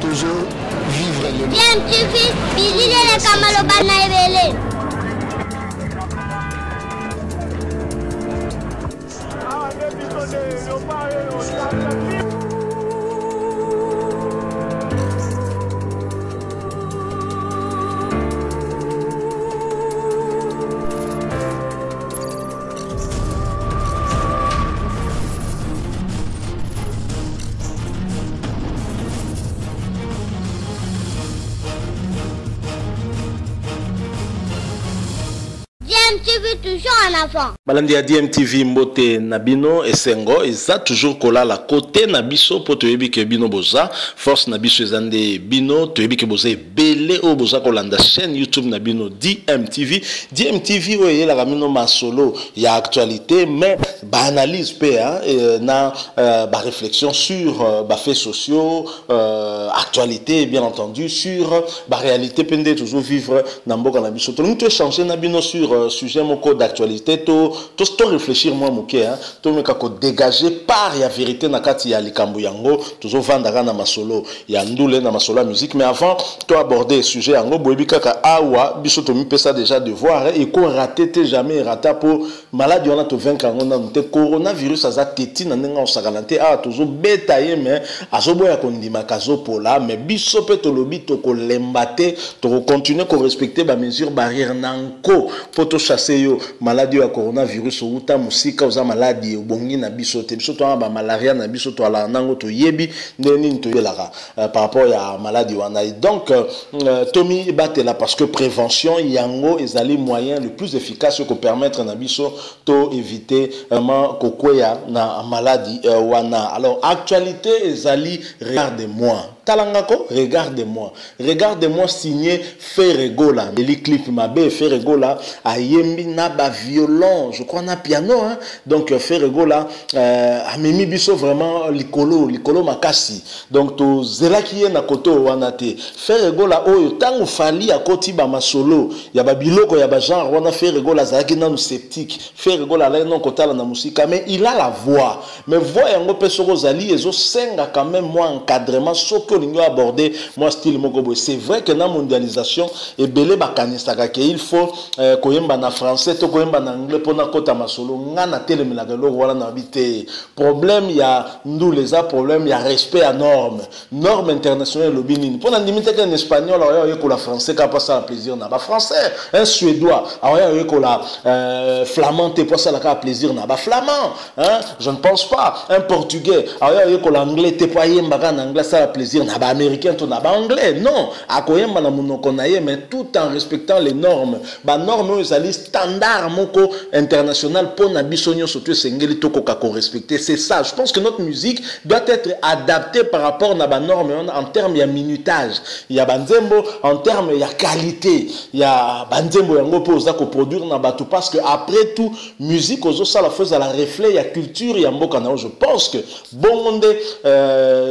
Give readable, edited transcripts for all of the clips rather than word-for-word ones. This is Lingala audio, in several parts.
toujours vivre le bien TV bilile le kamalo bana ebele DMTV toujours en avant. Balandi ya DMTV mbote nabino esengo eza toujours kolala côté nabiso po toyebi ke bino boza force nabiso ezande bino toyebi ke boza ebele o boza kolanda chaîne YouTube nabino DMTV. DMTV oyela kamino masolo ya actualité mais ba analyse pe na ba réflexion sur ba faits sociaux actualité bien entendu sur ba réalité pende toujours vivre na mboka nabiso. To nous changer nabino sur sujet moko d'actualité to réfléchir moi moké to meka ko dégager par ya vérité na kati ya likambo yango tozo vandaka na masolo ya ndule na masolo musique mais avant to aborder sujet yango boyebi kaka awa biso to mi pesa déjà devoir et ko rater te jamais rata pour maladie on a to vaincre yango na te coronavirus aza teti na ndenga osakalante tozo betaye mais azoboya ko ndima kazo pola mais biso pe to lobi to ko lembate to continuer ko respecter ba mesures barrières nanko pour to chasser yo maladie ya coronavirus uta musika oza maladie obongi na biso te biso to ba malaria na biso to ala nango to yebi ndeni to yelaka par rapport ya maladie wana donc Tommy batela parce que prévention yango ezali moyen le plus efficace pour permettre na biso to éviter vraiment kokoya na maladie wana. Alors actualité ezali regardez-moi Talangako, regardez-moi signé Ferregola. Les clips Mabé Ferregola a yembi naba violon, je crois na piano Donc Ferregola a mimi biso vraiment likolo makasi. Donc to zela kiye na koto wanate. Ferregola oyo tango fali a koti ba masolo, ya ba biloko ya ba genre wana Ferregola zaki na sceptique. Ferregola la non kotala na musika mais il a la voix. Mais voix yango pe soko zali ezo senga quand même moi encadrement soko aborder moi style mokobo. C'est vrai que la mondialisation est belé bakanisaka que il faut koyemba na français to koyemba na anglais pour na kota masolo ngana telemela lo wala na habité problème ya ndou les problème ya respect à normes internationales lobinini pour na limite qu'un espagnol ya ko la français ka pas ça plaisir na ba français un suédois ya ko la flamand te pas ça la plaisir na ba flamand je ne pense pas un portugais ya ko l'anglais te pas yemba na anglais ça plaisir na ba américain to na ba anglais non akoyemba na monoko na ye mais tout en respectant les normes ba normes ezali standard moko international pour na biso nyonso to sengeli to koka ko respecter. C'est ça, je pense que notre musique doit être adaptée par rapport na ba normes en termes ya minutage ya banzembo en termes ya qualité ya banzembo yango po za ko produire na bato parce que après tout musique ozo sala faisait la reflet ya culture ya mboka na. Je pense que bonde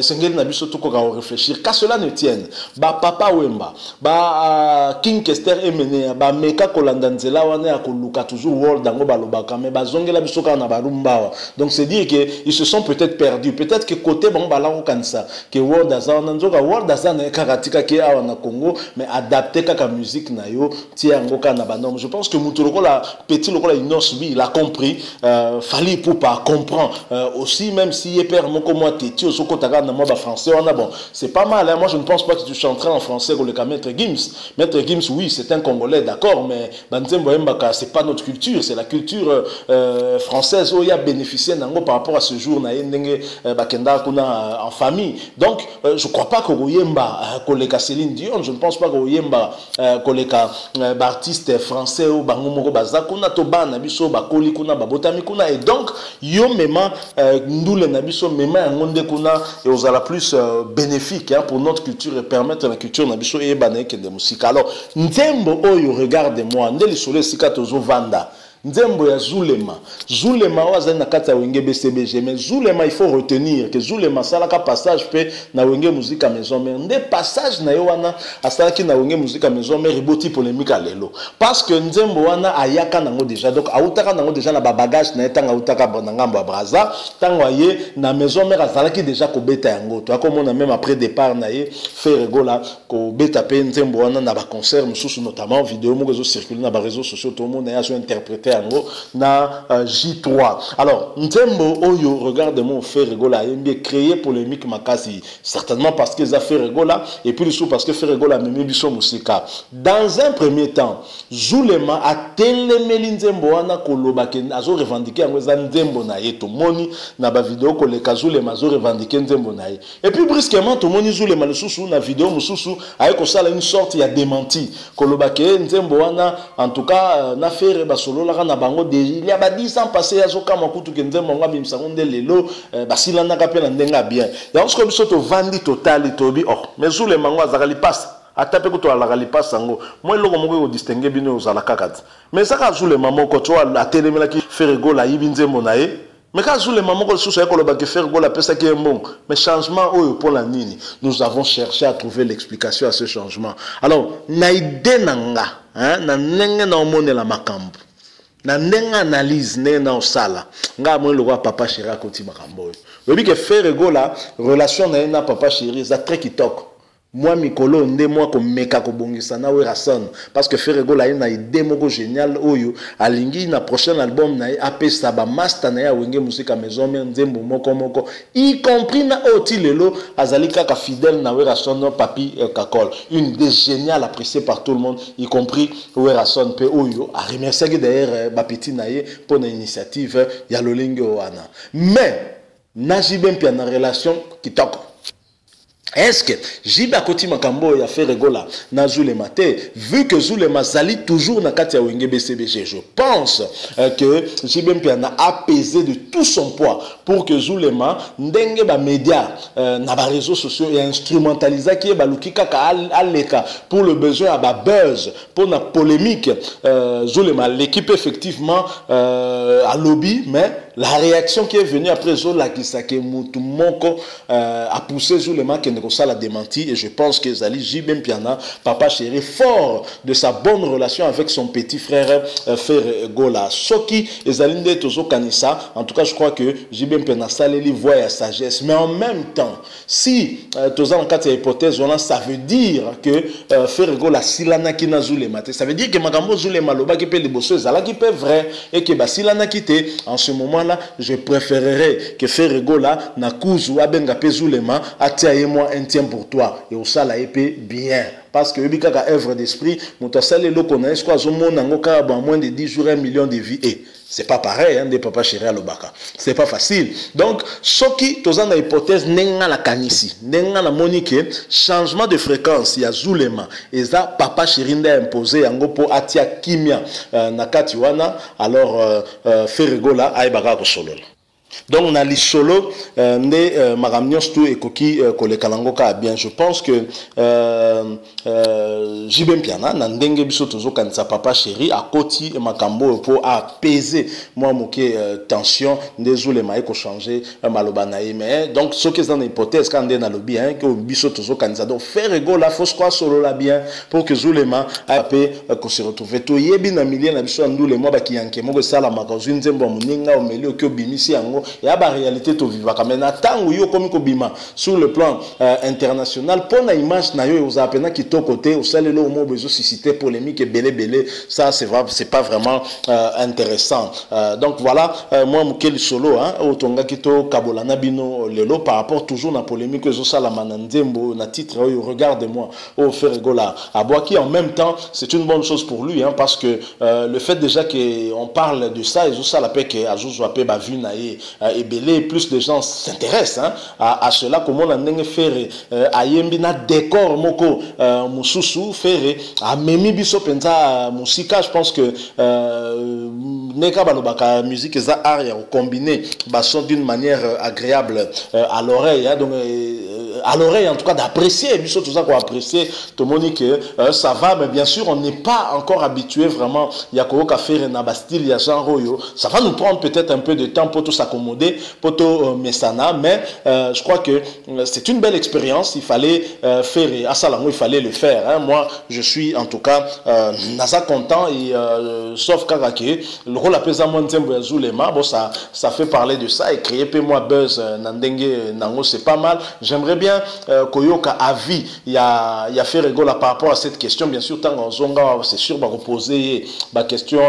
sengeli na biso to koka réfléchir qu'à cela ne tienne ba papa wemba ba King Kester emene ba meka kolanda nzela wana ya koluka toujours world dango balobaka mais bazongela bisoka na barumba. Donc c'est dire que ils se sont peut-être perdus, peut-être que côté bon balango kansa que world azana nzoka world azana karatika ke awa na Congo mais adapté kaka musique na yo tia ngoka na banom. Je pense que mutuloko la petit lokola inosbi il a compris fallait pour pas comprendre aussi même si père moko moi teti osoko taka na moi ba français on a bon c'est pas mal moi je ne pense pas que tu chanterais en français comme le cas Maître Gims oui c'est un Congolais d'accord mais banzembo mbaka c'est pas notre culture, c'est la culture française où il y a bénéficié nango par rapport à ce jour na ndenge bakenda kuna en famille. Donc je crois pas que Oyemba koleka Céline Dion, je ne pense pas que Oyemba koleka artiste français ou bango moko bazakuna to bana biso bakoli kuna babotami kuna et donc yo mema ndule na biso mema ngonde kuna et osala plus bénéfique pour notre culture et permettre la culture na biso e banaike de musique. Alors nzembo oyo regardez-moi ndeli sole sika tozo vanda nzembo ya Zulema. Zulema oyo azali na kati ya wenge BCBG, mais Zulema il faut retenir que Zulema salaka passage pe na wenge musique maison mère. Nde passage na yo wana asalaki na wenge musique maison mère reboti polémique à lelo. Parce que nzembo wana ayaka nango déjà, donc autaka nango déjà na ba bagage na etanga autaka na ngambo ya Braza, tango aye na maison mère azalaki déjà ko beta yango. To akomona même après départ na ye Ferregola ko beta pe nzembo wana na ba concert mususu notamment vidéo mo réseaux circuler na ba réseaux sociaux tout le monde a interprété yango na J3. Alors nzembo oyo regarde-moi Ferregola yembi créé polémique makasi certainement parce que ça Ferregola et puis surtout parce que Ferregola memi biso musika. Dans un premier temps Zulema a telemeli nzembo wana koloba ke azo revendiquer yango za nzembo na ye to moni na ba vidéo ko le Zulema azo revendiquer nzembo na ye et puis brusquement to moni Zulema le susu na vidéo mususu aye ko sala une sorte ya démenti koloba ke nzembo wana en tout cas na faire ba solo la na bango de il y a ba 10 ans passé azo kama kutu ke nzembo nga bimsango nde lelo basilana ka pe na ndenga bien donc comme ça to vandi total to bi oh mais Zulema ngo azakali passe atape ko to ala li passe ngo moi loko moko ko distinguer bino uzala kakati mais ça ka Zulema moko to la telemela ki Ferregola yibi nzembo na ye. Mais quand Zulema moko susu ya koloba ke Ferregola pesa ki bon mais changement oyo pour la nini nous avons cherché à trouver l'explication à ce changement. Alors na ide nanga na ndenge na omone la makambo na ndenge analyse ne na osala nga mo loko papa chéri akoti makambo oyo lobi ke Ferregola relation na papa chéri za très kitoko. Moi mikolo nde moi ko meka ko bongisa na Werason parce que Ferregola ina idée moko génial oyo alingi na prochain album na apesa ba master na ya wenge musique maison mais nzembo moko y compris na otilelo azali kaka fidèle na Werason papi kakol une idée géniale appréciée par tout le monde y compris Werason pe oyo a remercier d'ailleurs ba petit na ye pour une initiative ya lolingi wana mais na jibem pia na relation kitoko. Est-ce que Jiba Koti Makambo ya Ferregola na Zulema te vu que Zulema zali toujours na kati ya wenge BCBG je pense que Jiba Mpiana a pesé de tout son poids pour que Zulema ndenge ba média na ba réseaux sociaux et instrumentaliser qui ba lukika ka aleka pour le besoin à ba buzz pour la polémique Zulema l'équipe effectivement a lobby mais la réaction qui est venue après Zola Kisake Mutu Moko a poussé Zulema qui ça l'a démenti et je pense que Zali Jibem Piana, papa chéri, fort de sa bonne relation avec son petit frère Ferregola. Soki et Zalinde Tozo Kanissa, en tout cas je crois que Jibem Piana Saleli voit la sagesse, mais en même temps, si Toza en cas de hypothèse, ça veut dire que Ferregola Silana Kina Zulema, ça veut dire que Magambo Zulema Loba qui peut les bosser, Zala qui peut vrai et que Basilana Kite, en ce moment-là, je préférerais que Ferregola Nakuzu Abenga Zulema Atia moi un tien pour toi et au sala épée bien parce que bika ka œuvre d'esprit mutasale lo connaît quoi zo mona ngoka ba moins de 10 jours 1 million de vies et c'est pas pareil hein des papa chéri à lobaka c'est pas facile donc soki tozana hypothèse nenga la kanisi nenga la monique changement de fréquence ya Zulema eza papa chéri nda imposé yango po atia kimia na kati wana alors Ferregola aibaka ko solola. Donc na li solo ne magamnyos tout et koki kolekalangoka bien je pense que Jibem Piana na ndenge biso tozo kanisa papa chéri a koti makambo pour apaiser moi moké tension ndezule mai ko changer maloba na mais donc ce qui est dans hypothèse quand na lobby hein que biso tozo kanisa donc Ferregola faut quoi solo la bien pour que Zulema a pe ko se retrouver to yebi na millier na biso ndule moi ba kiyanke moko sala makazuni nzembo muninga omeli okyo bimisi yango et à la réalité to vivaka mais na tango yo komi ko bima sur le plan international pour na image na yo aux apena qui to côté au salelo au mot besoin susciter polémique et belé ça c'est pas vraiment intéressant donc voilà moi mukeli solo hein au tonga kito kabolana bino lelo par rapport toujours na polémique zo sala manandembo na titre regarde-moi au Ferregola Aboaki en même temps c'est une bonne chose pour lui hein parce que le fait déjà que on parle de ça et zo sala pe que azuzo ape ba vu na ye et plus de gens s'intéressent à cela. Comment on a faire ayembi na décor moko mususu faire a memi biso penza musika. Je pense que neka balobaka musique eza art ya combiner bason d'une manière agréable à l'oreille, donc à l'oreille en tout cas d'apprécier biso tout ça qu'on apprécier tout le monde que ça va, mais bien sûr on n'est pas encore habitué vraiment ya ko faire na style ya genre oyo. Ça va nous prendre peut-être un peu de temps pour tout s'accommoder pour tout mesana, mais je crois que c'est une belle expérience. Il fallait faire à Salango, il fallait le faire, moi je suis en tout cas nasa content et sauf Kakake le rôle apesa moi nzembo ya Zulema, bon ça fait parler de ça et créer peu moi buzz nandenge nango, c'est pas mal. J'aimerais bien koyoka avis il y a fait rigolo par rapport à cette question. Bien sûr tant zonga c'est sûr va reposer ma question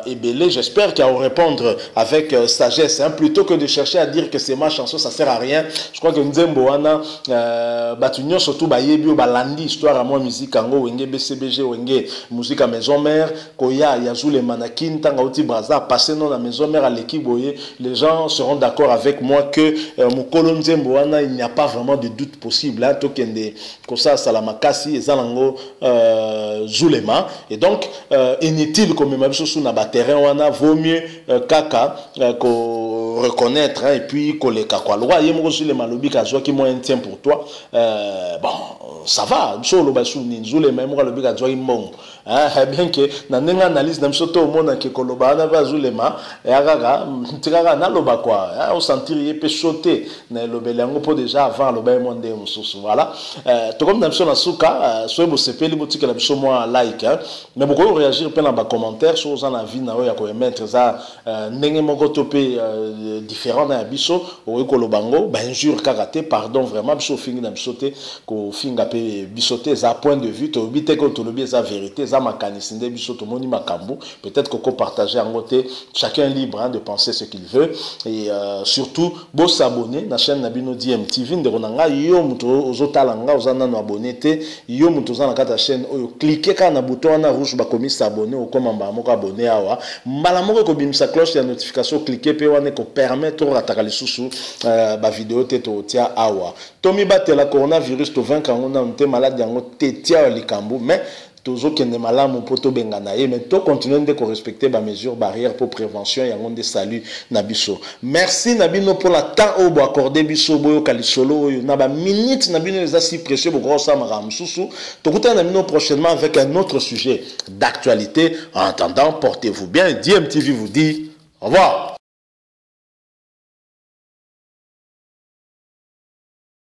et belé, j'espère qu'il va répondre avec sagesse, plutôt que de chercher à dire que c'est ma chanson, ça sert à rien. Je crois que nzembo wana batunyo surtout bayebi balandi histoire à moi musique ango wenge BCBG wenge musique à maison mère koya yazou les manakin tanga uti braza passer non la maison mère à l'équipe boye, les gens seront d'accord avec moi que mukolo nzembo wana il n'y a pas vraiment de doute possible tokende kosa salamakasi ezalango Zulema. Et donc inutile comme même sous na terrain wana vaut mieux kaka ko reconnaître et puis koleka kwa loi yemo Zulema lobi ka zo ki mo tient pour toi bon ça va solo ba sou ni Zulema mo lobi ka zo imbongo bien que na nenga analyse na msoto mona ke koloba na ba Zulema ya kaka tika na loba quoi on sentir yé peut sauter na lobelango pour déjà avant loba monde mususu. Voilà to comme na mso na suka so bo sepeli botika la biso moi like mais beaucoup réagir pe na ba commentaire sur za na vie na yo ya ko mettre ça ndenge moko topé différent na biso o ko lobango ba injure karaté pardon vraiment biso fingi na bisoté ko finga pe bisoté za point de vue to bité ko to lobi za vérité za makanisi nde biso to moni makambu peut-être ko partager en côté chacun libre de penser ce qu'il veut et surtout bo s'abonner na chaîne na bino DMTV nderonanga yo muto ozotalanga ozana no abonné te yo muto ozana kata chaîne oyo cliquer ka na bouton na rouge ba komi s'abonner o koma mba moko abonné awa mbala moko ko bimisa cloche ya notification cliquer pe wane ko permettre to rataka lisusu ba vidéo te to tia awa tomi batela coronavirus to vaincre ngona nte malade yango te tia likambo mais toujours qu'il ne malamu poto benganaye mais to continuer de respecter ba mesures barrières pour prévention et en de salut nabiso. Merci nabino pour la temps au bo accorder biso boyo kalisolo na ba minute nabino les asi précieux bo grossa maram susu to kuta nabino prochainement avec un autre sujet d'actualité. En attendant, portez-vous bien. DMTV vous dit au revoir.